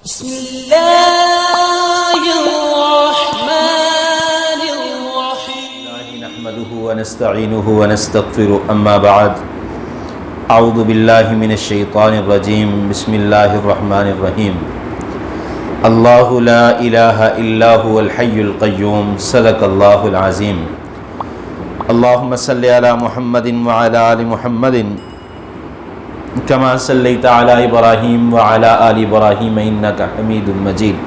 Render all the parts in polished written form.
بسم الله الرحمن الرحيم نحمده ونستعينه ونستغفره أما بعد أعوذ بالله من الشيطان الرجيم بسم الله الرحمن الرحيم الله لا إله إلا هو الحي القيوم صدق الله العظيم اللهم صل على محمد وعلى آل محمد كما صليت على إبراهيم وعلى آل إبراهيم إنك حميد مجيد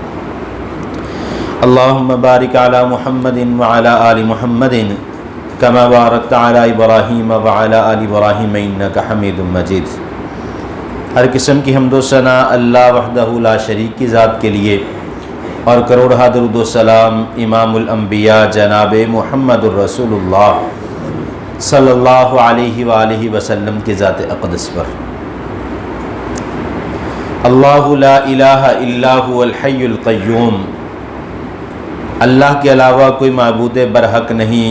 اللهم بارك على محمد وعلى آل محمد كما باركت على إبراهيم وعلى آل إبراهيم إنك حميد مجيد۔ ہر قسم کی حمد و ثنا اللہ وحدہ لا شریک کی ذات کے لیے، اور کروڑہ درود و سلام امام الانبیاء جناب محمد الرسول اللہ صلی اللہ علیہ وآلہ وسلم کی ذات اقدس پر۔ اللہ لا الہ الا هو الحی القیوم، اللہ کے علاوہ کوئی معبود برحق نہیں،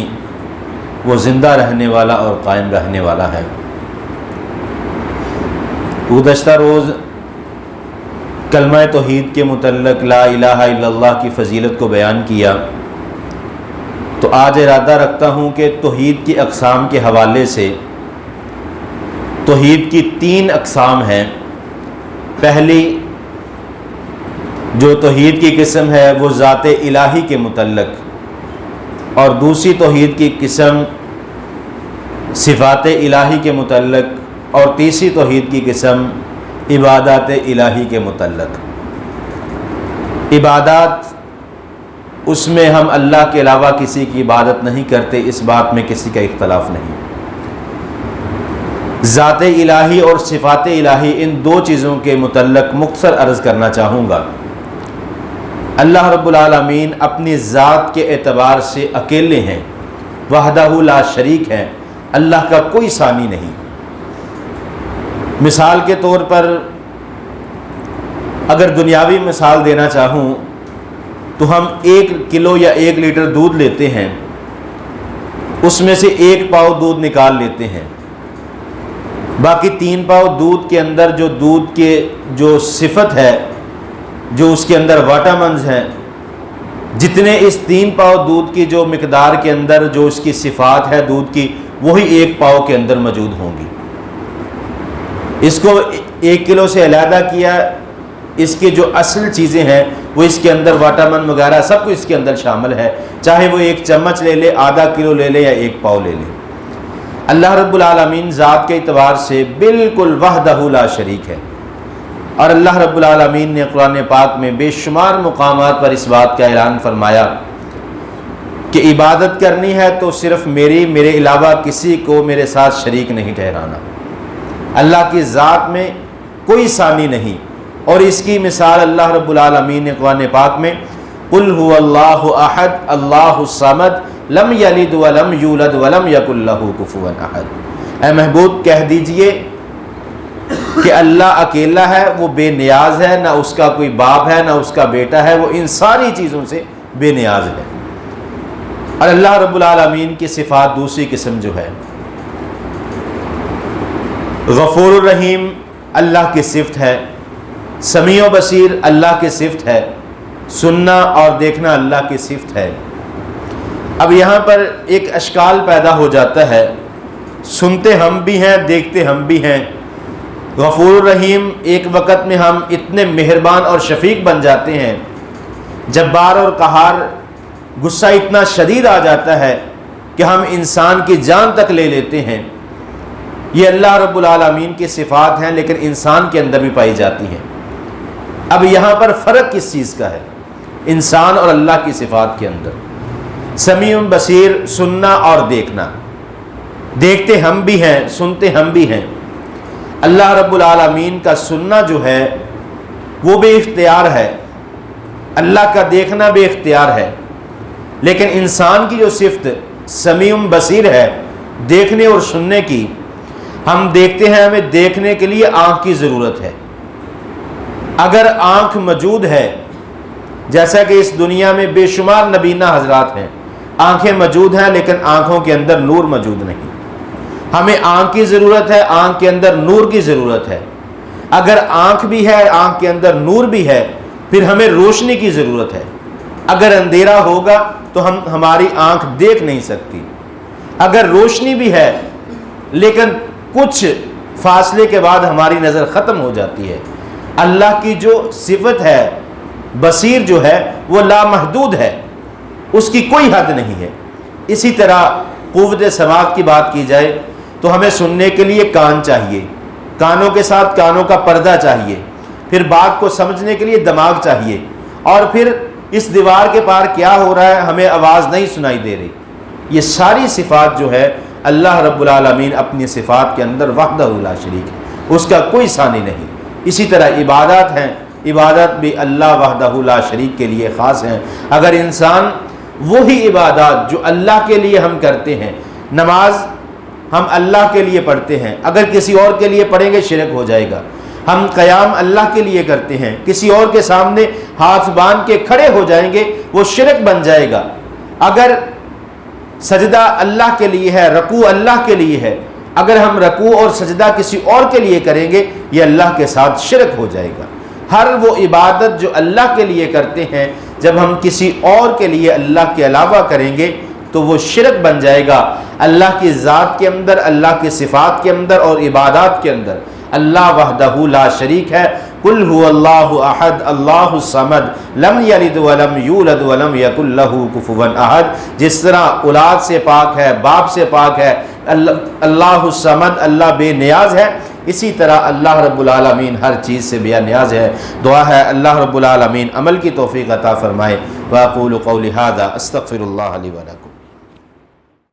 وہ زندہ رہنے والا اور قائم رہنے والا ہے۔ گزشتہ روز کلمہ توحید کے متعلق لا الہ الا اللہ کی فضیلت کو بیان کیا، تو آج ارادہ رکھتا ہوں کہ توحید کی اقسام کے حوالے سے توحید کی 3 اقسام ہیں۔ پہلی جو توحید کی قسم ہے وہ ذات الہی کے متعلق، اور دوسری توحید کی قسم صفات الہی کے متعلق، اور تیسری توحید کی قسم عبادات الہی کے متعلق۔ عبادات، اس میں ہم اللہ کے علاوہ کسی کی عبادت نہیں کرتے، اس بات میں کسی کا اختلاف نہیں۔ ذات الہی اور صفات الہی، ان 2 چیزوں کے متعلق مختصر عرض کرنا چاہوں گا۔ اللہ رب العالمین اپنی ذات کے اعتبار سے اکیلے ہیں، وحدہ لا شریک ہیں، اللہ کا کوئی ثانی نہیں۔ مثال کے طور پر اگر دنیاوی مثال دینا چاہوں تو ہم 1 کلو یا 1 لیٹر دودھ لیتے ہیں، اس میں سے 1 پاؤ دودھ نکال لیتے ہیں، باقی 3 پاؤ دودھ کے اندر جو دودھ کے جو صفت ہے، جو اس کے اندر وٹامنز ہیں، جتنے اس 3 پاؤ دودھ کی جو مقدار کے اندر جو اس کی صفات ہے دودھ کی، وہی 1 پاؤ کے اندر موجود ہوں گی۔ اس کو 1 کلو سے علیحدہ کیا، اس کے جو اصل چیزیں ہیں وہ اس کے اندر وٹامن وغیرہ سب کچھ اس کے اندر شامل ہے، چاہے وہ 1 چمچ لے لے، آدھا کلو لے لے یا 1 پاؤ لے لے۔ اللہ رب العالمین ذات کے اعتبار سے بالکل وحدہ لا شریک ہے، اور اللہ رب العالمین نے قرآن پاک میں بے شمار مقامات پر اس بات کا اعلان فرمایا کہ عبادت کرنی ہے تو صرف میرے علاوہ کسی کو میرے ساتھ شریک نہیں ٹھہرانا۔ اللہ کی ذات میں کوئی ثانی نہیں، اور اس کی مثال اللہ رب العالمین نے قرآن پاک میں قل هو اللہ احد اللہ الصمد لم یلد ولم یولد ولم یکن لہ کفوا احد۔ اے محبوب کہہ دیجئے کہ اللہ اکیلا ہے، وہ بے نیاز ہے، نہ اس کا کوئی باپ ہے، نہ اس کا بیٹا ہے، وہ ان ساری چیزوں سے بے نیاز ہے۔ اور اللہ رب العالمین کی صفات دوسری قسم جو ہے، غفور الرحیم اللہ کی صفت ہے، سمیع و بصیر اللہ کی صفت ہے، سننا اور دیکھنا اللہ کی صفت ہے۔ اب یہاں پر ایک اشکال پیدا ہو جاتا ہے، سنتے ہم بھی ہیں، دیکھتے ہم بھی ہیں، غفور الرحیم ایک وقت میں ہم اتنے مہربان اور شفیق بن جاتے ہیں، جبار اور قہار غصہ اتنا شدید آ جاتا ہے کہ ہم انسان کی جان تک لے لیتے ہیں۔ یہ اللہ رب العالمین کی صفات ہیں، لیکن انسان کے اندر بھی پائی جاتی ہیں۔ اب یہاں پر فرق کس چیز کا ہے انسان اور اللہ کی صفات کے اندر؟ سمیع بصیر، سننا اور دیکھنا، دیکھتے ہم بھی ہیں، سنتے ہم بھی ہیں۔ اللہ رب العالمین کا سننا جو ہے وہ بے اختیار ہے، اللہ کا دیکھنا بے اختیار ہے، لیکن انسان کی جو صفت سمیع بصیر ہے، دیکھنے اور سننے کی، ہم دیکھتے ہیں، ہمیں دیکھنے کے لیے آنکھ کی ضرورت ہے۔ اگر آنکھ موجود ہے، جیسا کہ اس دنیا میں بے شمار نبینہ حضرات ہیں، آنکھیں موجود ہیں لیکن آنکھوں کے اندر نور موجود نہیں۔ ہمیں آنکھ کی ضرورت ہے، آنکھ کے اندر نور کی ضرورت ہے۔ اگر آنکھ بھی ہے، آنکھ کے اندر نور بھی ہے، پھر ہمیں روشنی کی ضرورت ہے. اگر اندھیرا ہوگا تو ہماری آنکھ دیکھ نہیں سکتی. اگر روشنی بھی ہے لیکن کچھ فاصلے کے بعد ہماری نظر ختم ہو جاتی ہے. اللہ کی جو صفت ہے بصیر جو ہے وہ لامحدود ہے، اس کی کوئی حد نہیں ہے. اسی طرح قوت سماعت کی بات کی جائے تو ہمیں سننے کے لیے کان چاہیے، کانوں کے ساتھ کانوں کا پردہ چاہیے، پھر بات کو سمجھنے کے لیے دماغ چاہیے، اور پھر اس دیوار کے پار کیا ہو رہا ہے ہمیں آواز نہیں سنائی دے رہی. یہ ساری صفات جو ہے اللہ رب العالمین اپنی صفات کے اندر وحدہ لا شریک ہے، اس کا کوئی ثانی نہیں. اسی طرح عبادات ہیں، عبادت بھی اللہ وحدہ لا شریک کے لیے خاص ہیں. اگر انسان وہی عبادات جو اللہ کے لیے ہم کرتے ہیں، نماز ہم اللہ کے لیے پڑھتے ہیں، اگر کسی اور کے لیے پڑھیں گے شرک ہو جائے گا. ہم قیام اللہ کے لیے کرتے ہیں، کسی اور کے سامنے ہاتھ باندھ کے کھڑے ہو جائیں گے وہ شرک بن جائے گا. اگر سجدہ اللہ کے لیے ہے، رکوع اللہ کے لیے ہے، اگر ہم رکوع اور سجدہ کسی اور کے لیے کریں گے یہ اللہ کے ساتھ شرک ہو جائے گا. ہر وہ عبادت جو اللہ کے لیے کرتے ہیں جب ہم کسی اور کے لیے اللہ کے علاوہ کریں گے تو وہ شرک بن جائے گا. اللہ کی ذات کے اندر، اللہ کی صفات کے اندر اور عبادات کے اندر اللہ وحدہ لا شریک ہے. قل هو اللہ احد اللہ الصمد لم یلد ولم یولد ولم یکن لہ کفوا احد. جس طرح اولاد سے پاک ہے، باپ سے پاک ہے، اللہ الصمد اللہ بے نیاز ہے، اسی طرح اللہ رب العالمین ہر چیز سے بے نیاز ہے. دعا ہے اللہ رب العالمین عمل کی توفیق عطا فرمائے. واقول قولی ھذا استغفر اللہ لی ولکم.